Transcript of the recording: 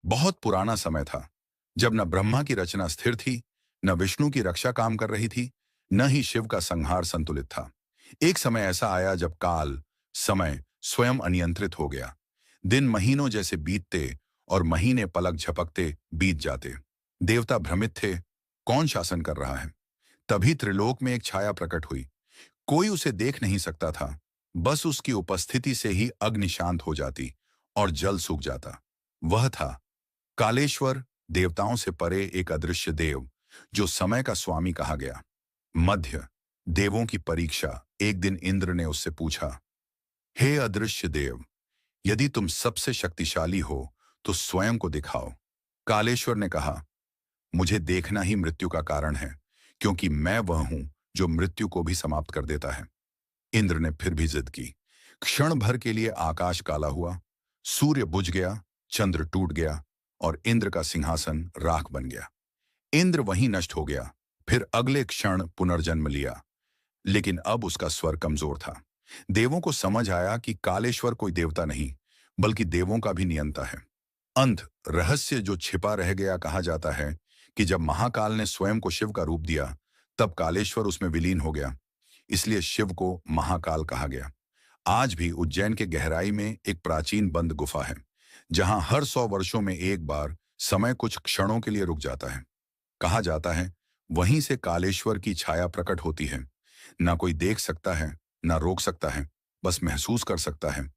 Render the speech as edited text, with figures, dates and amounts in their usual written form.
बहुत पुराना समय था, जब न ब्रह्मा की रचना स्थिर थी, न विष्णु की रक्षा काम कर रही थी, न ही शिव का संहार संतुलित था। एक समय ऐसा आया जब काल, समय स्वयं अनियंत्रित हो गया। दिन महीनों जैसे बीतते और महीने पलक झपकते बीत जाते। देवता भ्रमित थे, कौन शासन कर रहा है। तभी त्रिलोक में एक छाया प्रकट हुई। कोई उसे देख नहीं सकता था, बस उसकी उपस्थिति से ही अग्नि शांत हो जाती और जल सूख जाता। वह था कालेश्वर, देवताओं से परे एक अदृश्य देव, जो समय का स्वामी कहा गया। मध्य, देवों की परीक्षा। एक दिन इंद्र ने उससे पूछा, हे अदृश्य देव, यदि तुम सबसे शक्तिशाली हो तो स्वयं को दिखाओ। कालेश्वर ने कहा, मुझे देखना ही मृत्यु का कारण है, क्योंकि मैं वह हूं जो मृत्यु को भी समाप्त कर देता है। इंद्र ने फिर भी जिद की। क्षण भर के लिए आकाश काला हुआ, सूर्य बुझ गया, चंद्र टूट गया और इंद्र का सिंहासन राख बन गया। इंद्र वहीं नष्ट हो गया। फिर अगले क्षण पुनर्जन्म लिया, लेकिन अब उसका स्वर कमजोर था। देवों को समझ आया कि कालेश्वर कोई देवता नहीं, बल्कि देवों का भी नियंता है। अंत रहस्य जो छिपा रह गया। कहा जाता है कि जब महाकाल ने स्वयं को शिव का रूप दिया, तब कालेश्वर उसमें विलीन हो गया। इसलिए शिव को महाकाल कहा गया। आज भी उज्जैन के गहराई में एक प्राचीन बंद गुफा है, जहां हर 100 वर्षों में एक बार समय कुछ क्षणों के लिए रुक जाता है। कहा जाता है वहीं से कालेश्वर की छाया प्रकट होती है। ना कोई देख सकता है, ना रोक सकता है, बस महसूस कर सकता है।